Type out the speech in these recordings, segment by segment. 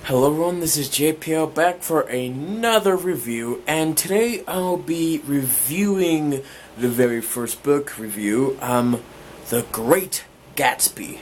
Hello everyone, this is JPL back for another review, and today I'll be reviewing the very first book review, The Great Gatsby.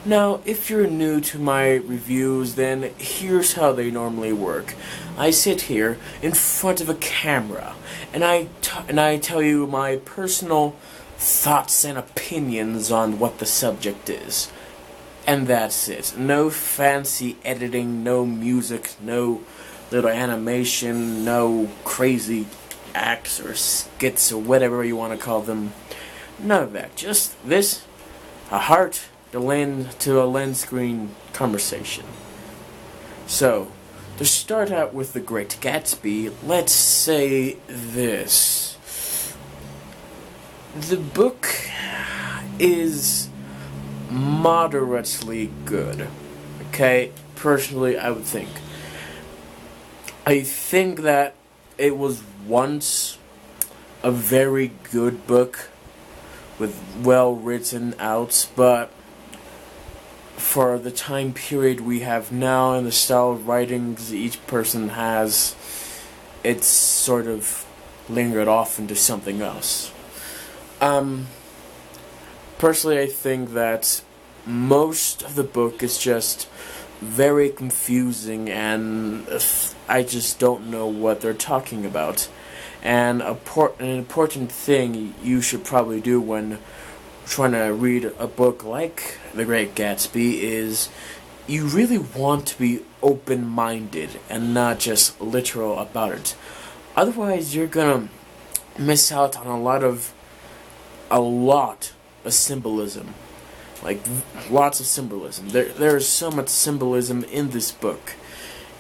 Now, if you're new to my reviews, then here's how they normally work. I sit here in front of a camera, and I tell you my personal thoughts and opinions on what the subject is. And that's it. No fancy editing, no music, no little animation, no crazy acts or skits or whatever you want to call them. None of that. Just this, a heart to a lens screen conversation. So, to start out with The Great Gatsby, let's say this. The book is moderately good. Okay? Personally, I would think. I think that it was once a very good book with well written outs, but for the time period we have now and the style of writings each person has, it's sort of lingered off into something else. Personally, I think that most of the book is just very confusing, and I just don't know what they're talking about. And an important thing you should probably do when trying to read a book like The Great Gatsby is you really want to be open-minded and not just literal about it. Otherwise, you're gonna miss out on a lot of symbolism. Like, lots of symbolism. There is so much symbolism in this book.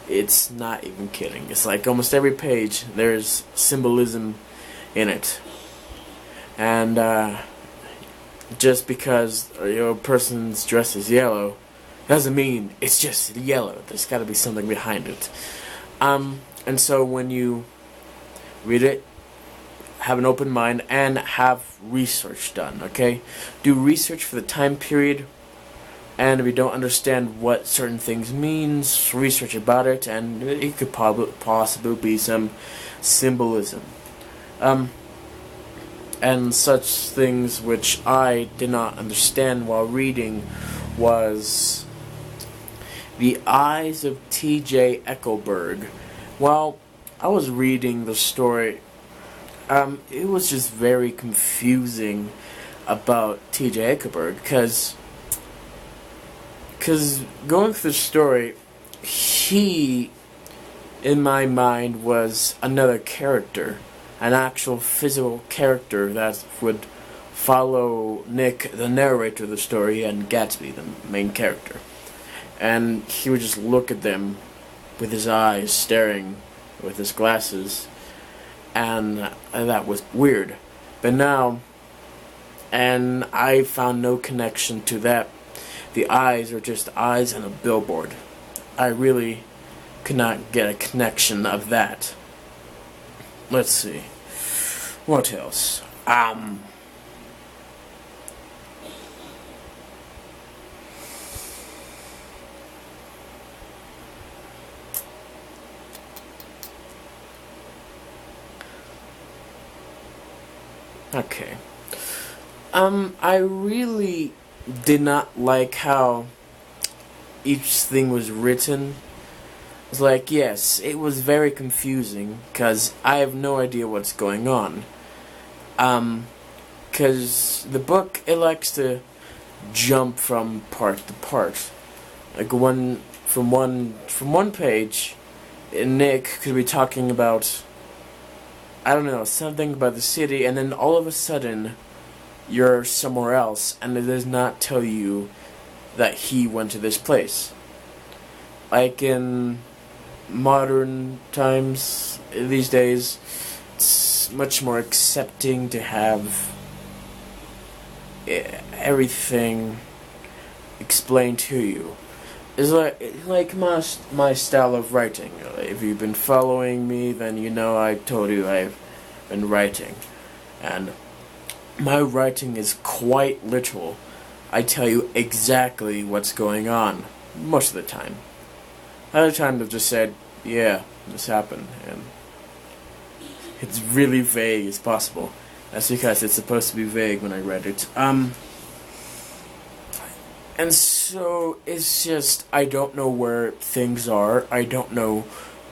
It's not even kidding. It's like almost every page there's symbolism in it. And just because a person's dress is yellow doesn't mean it's just yellow. There's got to be something behind it. And so when you read it, have an open mind and have research done, okay? Do research for the time period, and if you don't understand what certain things means, research about it, and it could possibly be some symbolism. And such things which I did not understand while reading was the eyes of T.J. Eckelberg. While I was reading the story, it was just very confusing about T.J. Eckelberg, because going through the story, he, in my mind, was another character, an actual physical character that would follow Nick, the narrator of the story, and Gatsby, the main character. And he would just look at them with his eyes, staring with his glasses, and that was weird. But now, and I found no connection to that. The eyes are just eyes on a billboard. I really could not get a connection of that. Let's see. What else? Okay. I really did not like how each thing was written. It's like, yes, it was very confusing, because I have no idea what's going on. Because the book, it likes to jump from part to part. Like, from one page, Nick could be talking about, I don't know, something about the city, and then all of a sudden, you're somewhere else, and it does not tell you that he went to this place. Like in modern times, these days, it's much more accepting to have everything explained to you. It's like my style of writing. If you've been following me, then you know I told you I've been writing. And my writing is quite literal. I tell you exactly what's going on, most of the time. Other times I've just said, yeah, this happened, and it's really vague as possible. That's because it's supposed to be vague when I read it. And so it's just, I don't know where things are. I don't know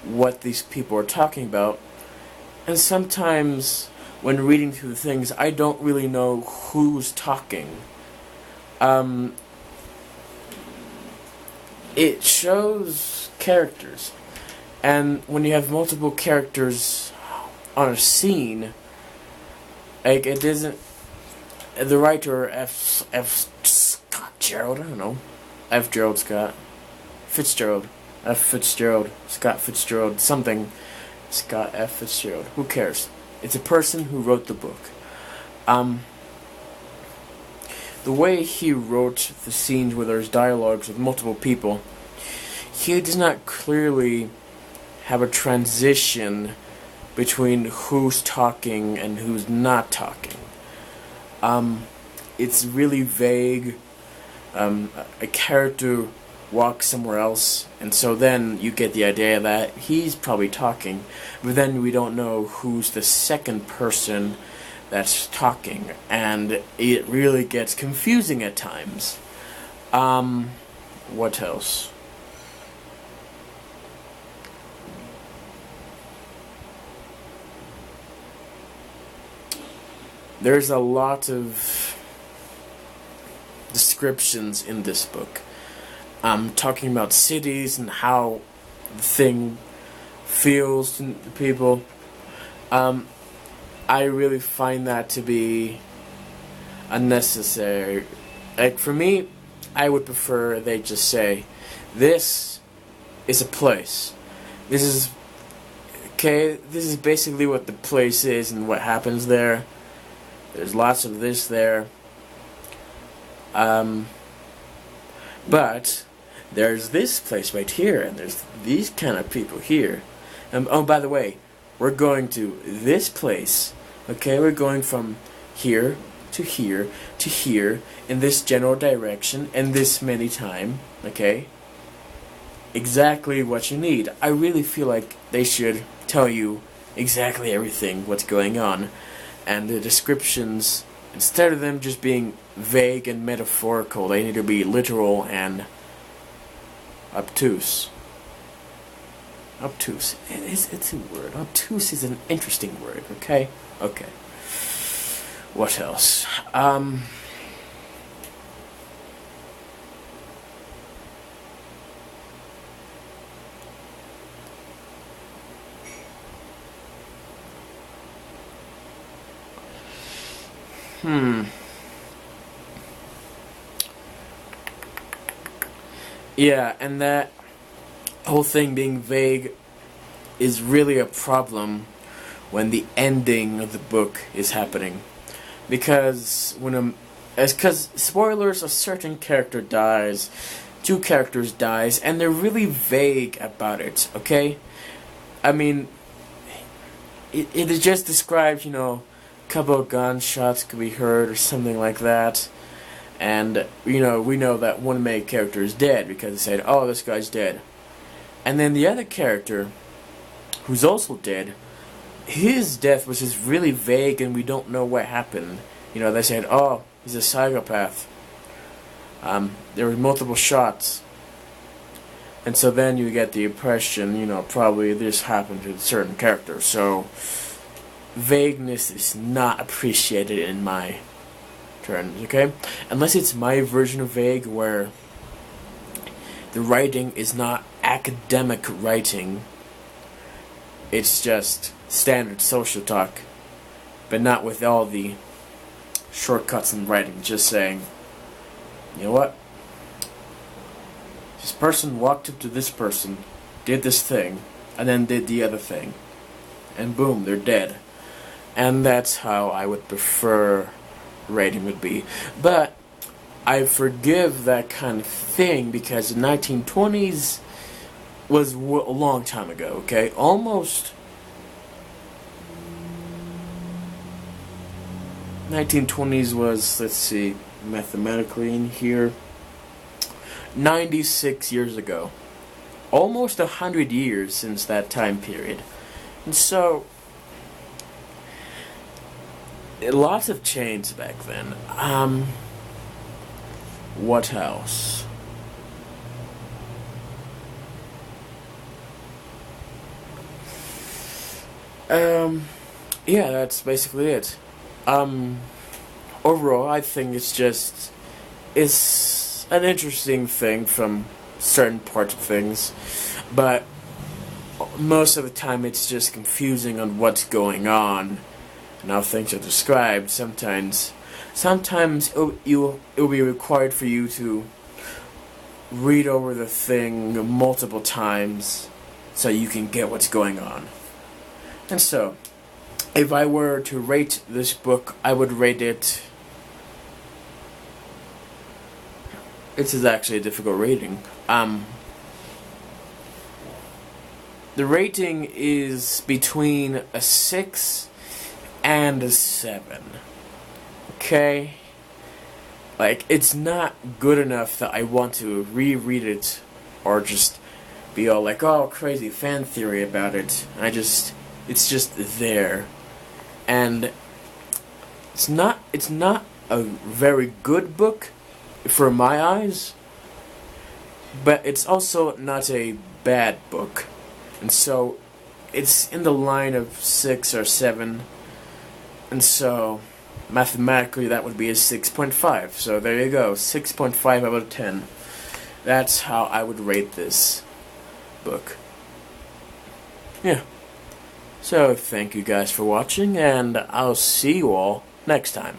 what these people are talking about. And sometimes when reading through things, I don't really know who's talking. It shows characters. And when you have multiple characters on a scene, like, it isn't, the writer F. Scott Gerald, I don't know, F. Gerald Scott Fitzgerald, F. Fitzgerald, Scott Fitzgerald, something, Scott F. Fitzgerald, who cares? It's a person who wrote the book. The way he wrote the scenes where there's dialogues with multiple people, he does not clearly have a transition between who's talking and who's not talking. It's really vague. A character walks somewhere else, and so then you get the idea that he's probably talking, but then we don't know who's the second person that's talking, and it really gets confusing at times. What else? There's a lot of descriptions in this book. Talking about cities and how the thing feels to the people. I really find that to be unnecessary. Like, for me, I would prefer they just say, this is a place. This is, okay, this is basically what the place is and what happens there. There's lots of this there. But there's this place right here, and there's these kind of people here. Oh, by the way, we're going to this place. Okay, we're going from here to here to here in this general direction and this many time. Okay? Exactly what you need. I really feel like they should tell you exactly everything, what's going on. And the descriptions, instead of them just being vague and metaphorical, they need to be literal and obtuse. Obtuse. It's a word. Obtuse is an interesting word, okay? Okay. What else? Yeah, and that whole thing being vague is really a problem when the ending of the book is happening. Because because spoilers, a certain character dies, two characters dies, and they're really vague about it, okay? I mean, it just describes, you know, a couple of gunshots could be heard or something like that. And, you know, we know that one main character is dead because they said, oh, this guy's dead. And then the other character, who's also dead, his death was just really vague and we don't know what happened. You know, they said, oh, he's a psychopath. There were multiple shots. And so then you get the impression, you know, probably this happened to a certain character. So, vagueness is not appreciated in my terms, okay? Unless it's my version of vague where the writing is not academic writing. It's just standard social talk, but not with all the shortcuts in writing. Just saying, you know what? This person walked up to this person, did this thing, and then did the other thing. And boom, they're dead. And that's how I would prefer writing would be. But I forgive that kind of thing because the 1920s was a long time ago, okay? Almost 1920s was, let's see, mathematically in here, 96 years ago. almost 100 years since that time period. And so, lots have changed back then. What else? Yeah, that's basically it. Overall, I think it's an interesting thing from certain parts of things, but most of the time it's just confusing on what's going on and how things are described. Sometimes it'll be required for you to read over the thing multiple times so you can get what's going on. And so, if I were to rate this book, I would rate it... This is actually a difficult rating. The rating is between a 6 and a 7. Okay? Like, it's not good enough that I want to reread it or just be all like, oh, crazy fan theory about it. It's just there. And it's not a very good book for my eyes, but it's also not a bad book. And so it's in the line of 6 or 7. And so mathematically that would be a 6.5. So there you go, 6.5 out of 10. That's how I would rate this book. Yeah. So, thank you guys for watching, and I'll see you all next time.